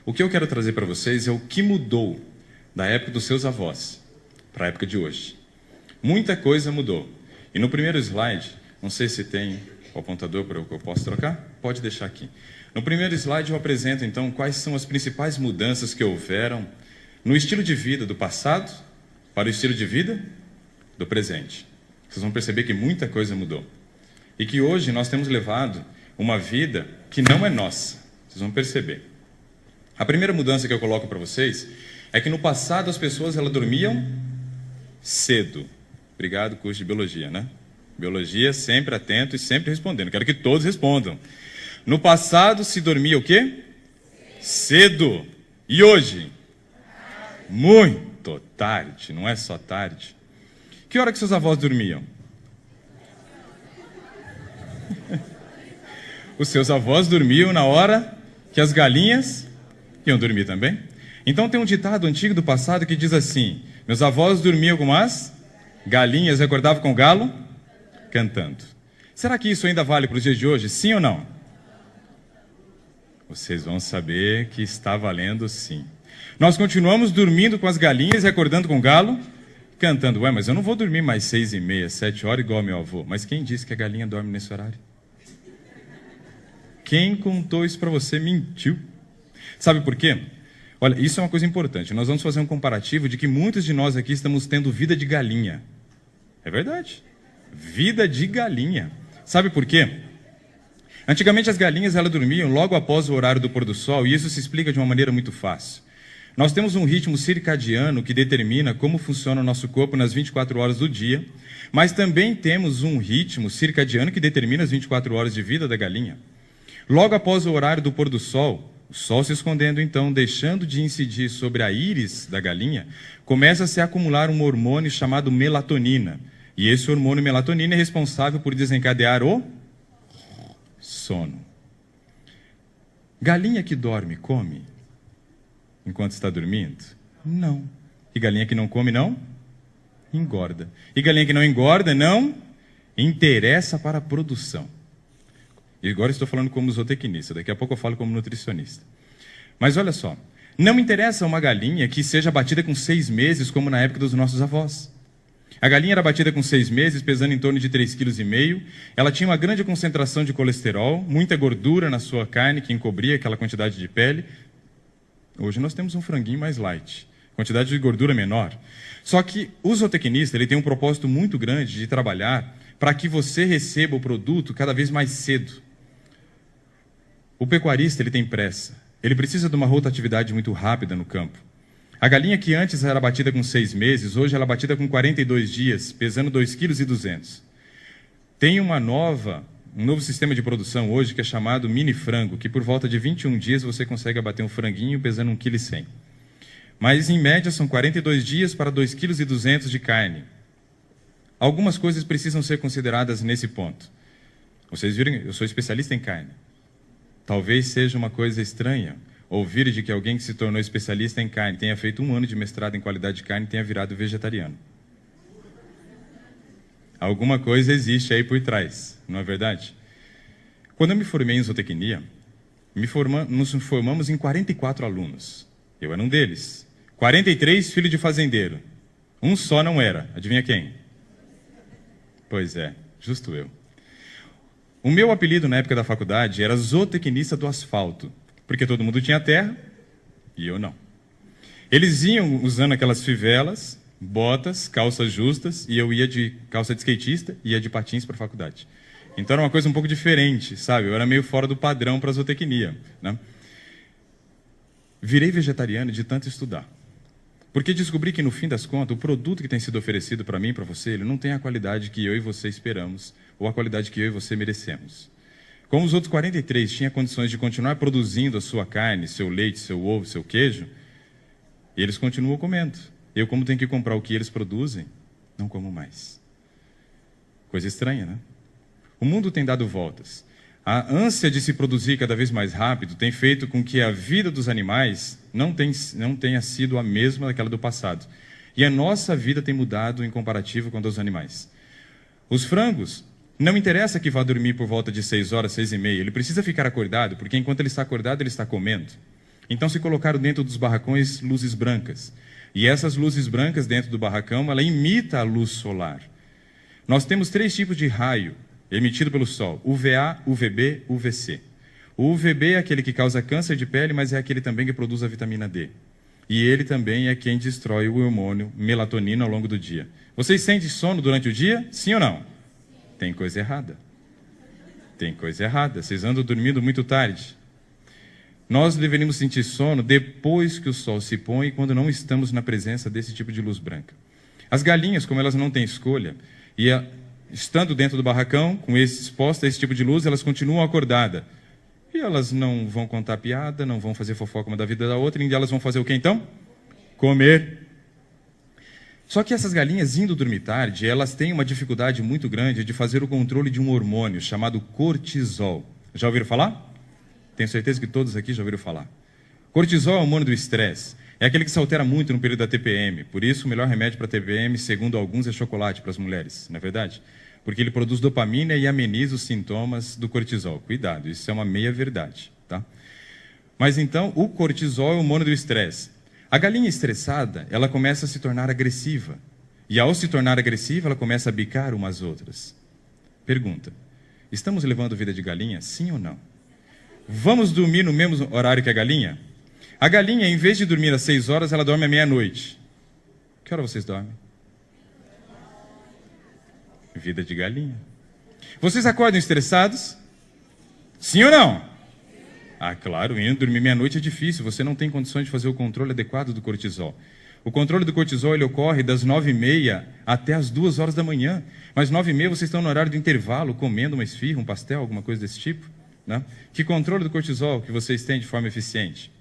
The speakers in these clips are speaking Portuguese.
O que eu quero trazer para vocês é o que mudou da época dos seus avós para a época de hoje. Muita coisa mudou. E no primeiro slide, não sei se tem o apontador para o que eu posso trocar, pode deixar aqui. No primeiro slide eu apresento então quais são as principais mudanças que houveram no estilo de vida do passado para o estilo de vida do presente. Vocês vão perceber que muita coisa mudou. E que hoje nós temos levado uma vida que não é nossa. Vocês vão perceber. A primeira mudança que eu coloco para vocês é que no passado as pessoas elas dormiam cedo. Obrigado, curso de biologia, né? Biologia sempre atento e sempre respondendo. Quero que todos respondam. No passado se dormia o quê? Cedo. E hoje? Muito tarde, não é só tarde. Que hora que seus avós dormiam? Os seus avós dormiam na hora que as galinhas iam dormir também. Então tem um ditado antigo do passado que diz assim: meus avós dormiam como as galinhas e acordavam com o galo cantando. Será que isso ainda vale para os dias de hoje? Sim ou não? Vocês vão saber que está valendo sim. Nós continuamos dormindo com as galinhas e acordando com o galo cantando. Ué, mas eu não vou dormir mais 6h30, 7 horas igual meu avô. Mas quem disse que a galinha dorme nesse horário? Quem contou isso para você mentiu. Sabe por quê? Olha, isso é uma coisa importante. Nós vamos fazer um comparativo de que muitos de nós aqui estamos tendo vida de galinha. É verdade. Vida de galinha. Sabe por quê? Antigamente as galinhas elas dormiam logo após o horário do pôr do sol e isso se explica de uma maneira muito fácil. Nós temos um ritmo circadiano que determina como funciona o nosso corpo nas 24 horas do dia, mas também temos um ritmo circadiano que determina as 24 horas de vida da galinha. Logo após o horário do pôr do sol, o sol se escondendo então, deixando de incidir sobre a íris da galinha, começa a se acumular um hormônio chamado melatonina. E esse hormônio melatonina é responsável por desencadear o sono. Galinha que dorme, come enquanto está dormindo? Não. E galinha que não come, não engorda. E galinha que não engorda, não interessa para a produção. E agora estou falando como zootecnista, daqui a pouco eu falo como nutricionista. Mas olha só, não interessa uma galinha que seja batida com 6 meses, como na época dos nossos avós. A galinha era batida com 6 meses, pesando em torno de 3,5 kg. Ela tinha uma grande concentração de colesterol, muita gordura na sua carne, que encobria aquela quantidade de pele. Hoje nós temos um franguinho mais light, quantidade de gordura menor. Só que o zootecnista ele tem um propósito muito grande de trabalhar para que você receba o produto cada vez mais cedo. O pecuarista ele tem pressa, ele precisa de uma rotatividade muito rápida no campo. A galinha que antes era batida com 6 meses, hoje ela é batida com 42 dias, pesando 2,2 kg. Tem um novo sistema de produção hoje que é chamado mini frango, que por volta de 21 dias você consegue abater um franguinho pesando 1,1 kg. Mas em média são 42 dias para 2,2 kg de carne. Algumas coisas precisam ser consideradas nesse ponto. Vocês viram, eu sou especialista em carne. Talvez seja uma coisa estranha ouvir de que alguém que se tornou especialista em carne, tenha feito 1 ano de mestrado em qualidade de carne e tenha virado vegetariano. Alguma coisa existe aí por trás, não é verdade? Quando eu me formei em zootecnia, nos formamos em 44 alunos. Eu era um deles. 43 filhos de fazendeiro. Um só não era. Adivinha quem? Pois é, justo eu. O meu apelido na época da faculdade era zootecnista do asfalto, porque todo mundo tinha terra e eu não. Eles iam usando aquelas fivelas, botas, calças justas, e eu ia de calça de skatista e ia de patins para a faculdade. Então era uma coisa um pouco diferente, sabe? Eu era meio fora do padrão para a zootecnia, né? Virei vegetariano de tanto estudar. Porque descobri que, no fim das contas, o produto que tem sido oferecido para mim e para você, ele não tem a qualidade que eu e você esperamos, ou a qualidade que eu e você merecemos. Como os outros 43 tinham condições de continuar produzindo a sua carne, seu leite, seu ovo, seu queijo, eles continuam comendo. Eu, como tenho que comprar o que eles produzem, não como mais. Coisa estranha, né? O mundo tem dado voltas. A ânsia de se produzir cada vez mais rápido tem feito com que a vida dos animais não tenha sido a mesma daquela do passado. E a nossa vida tem mudado em comparativo com a dos animais. Os frangos, não interessa que vá dormir por volta de 6 horas, 6h30. Ele precisa ficar acordado, porque enquanto ele está acordado, ele está comendo. Então se colocaram dentro dos barracões luzes brancas. E essas luzes brancas dentro do barracão, ela imita a luz solar. Nós temos 3 tipos de raio emitido pelo Sol: UVA, UVB, UVC. O UVB é aquele que causa câncer de pele, mas é aquele também que produz a vitamina D. E ele também é quem destrói o hormônio melatonina ao longo do dia. Vocês sentem sono durante o dia? Sim ou não? Tem coisa errada. Tem coisa errada. Vocês andam dormindo muito tarde. Nós deveríamos sentir sono depois que o sol se põe, quando não estamos na presença desse tipo de luz branca. As galinhas, como elas não têm escolha, estando dentro do barracão, expostas a esse tipo de luz, elas continuam acordadas. E elas não vão contar piada, não vão fazer fofoca uma da vida da outra, e elas vão fazer o que então? Comer. Só que essas galinhas, indo dormir tarde, elas têm uma dificuldade muito grande de fazer o controle de um hormônio chamado cortisol. Já ouviram falar? Tenho certeza que todos aqui já ouviram falar. Cortisol é o hormônio do estresse. É aquele que se altera muito no período da TPM. Por isso, o melhor remédio para a TPM, segundo alguns, é chocolate para as mulheres. Não é verdade? Porque ele produz dopamina e ameniza os sintomas do cortisol. Cuidado, isso é uma meia-verdade, tá? Mas então, o cortisol é o hormônio do estresse. A galinha estressada, ela começa a se tornar agressiva. E ao se tornar agressiva, ela começa a bicar umas outras. Pergunta: estamos levando vida de galinha, sim ou não? Vamos dormir no mesmo horário que a galinha? A galinha, em vez de dormir às 6 horas, ela dorme à meia-noite. Que hora vocês dormem? Vida de galinha. Vocês acordam estressados? Sim ou não? Ah, claro, indo dormir meia-noite é difícil. Você não tem condições de fazer o controle adequado do cortisol. O controle do cortisol ele ocorre das 9h30 até as 2 horas da manhã. Mas 9h30 vocês estão no horário do intervalo, comendo uma esfirra, um pastel, alguma coisa desse tipo. Né? Que controle do cortisol que vocês têm de forma eficiente?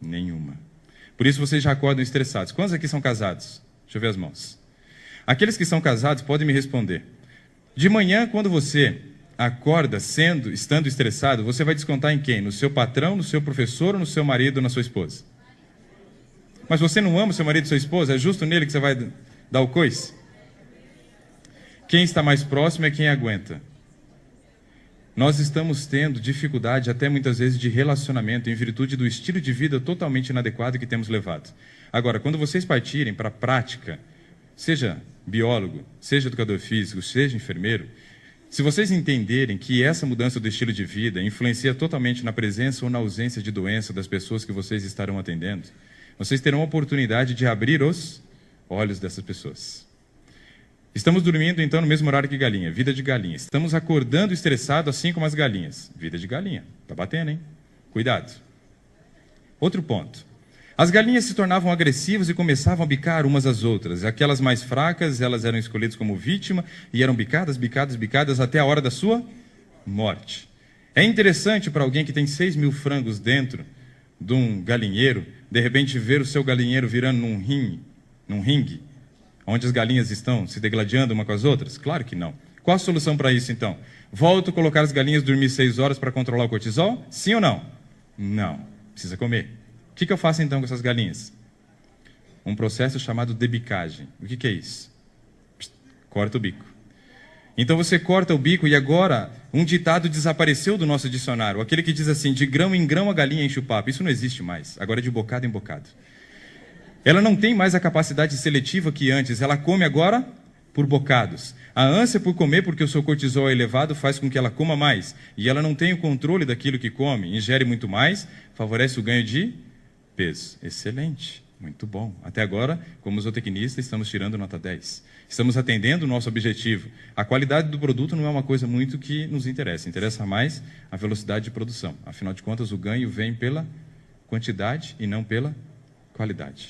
Nenhuma. Por isso vocês já acordam estressados. Quantos aqui são casados? Deixa eu ver as mãos. Aqueles que são casados podem me responder. De manhã, quando você acorda estando estressado, você vai descontar em quem? No seu patrão, no seu professor ou no seu marido ou na sua esposa? Mas você não ama o seu marido e sua esposa? É justo nele que você vai dar o coice? Quem está mais próximo é quem aguenta. Nós estamos tendo dificuldade até muitas vezes de relacionamento em virtude do estilo de vida totalmente inadequado que temos levado. Agora, quando vocês partirem para a prática, seja biólogo, seja educador físico, seja enfermeiro, se vocês entenderem que essa mudança do estilo de vida influencia totalmente na presença ou na ausência de doença das pessoas que vocês estarão atendendo, vocês terão a oportunidade de abrir os olhos dessas pessoas. Estamos dormindo, então, no mesmo horário que galinha, vida de galinha. Estamos acordando estressado, assim como as galinhas. Vida de galinha. Está batendo, hein? Cuidado. Outro ponto. As galinhas se tornavam agressivas e começavam a bicar umas às outras. Aquelas mais fracas, elas eram escolhidas como vítima e eram bicadas, bicadas, bicadas até a hora da sua morte. É interessante para alguém que tem 6.000 frangos dentro de um galinheiro, de repente ver o seu galinheiro virando num ringue, onde as galinhas estão se degladiando uma com as outras? Claro que não. Qual a solução para isso, então? Volto a colocar as galinhas dormir 6 horas para controlar o cortisol? Sim ou não? Não. Precisa comer. O que eu faço, então, com essas galinhas? Um processo chamado debicagem. O que é isso? Corta o bico. Então, você corta o bico e agora um ditado desapareceu do nosso dicionário. Aquele que diz assim, de grão em grão a galinha enche o papo. Isso não existe mais. Agora é de bocado em bocado. Ela não tem mais a capacidade seletiva que antes. Ela come agora por bocados. A ânsia por comer, porque o seu cortisol é elevado, faz com que ela coma mais. E ela não tem o controle daquilo que come. Ingere muito mais, favorece o ganho de peso. Excelente. Muito bom. Até agora, como zootecnista, estamos tirando nota 10. Estamos atendendo o nosso objetivo. A qualidade do produto não é uma coisa muito que nos interessa. Interessa mais a velocidade de produção. Afinal de contas, o ganho vem pela quantidade e não pela qualidade.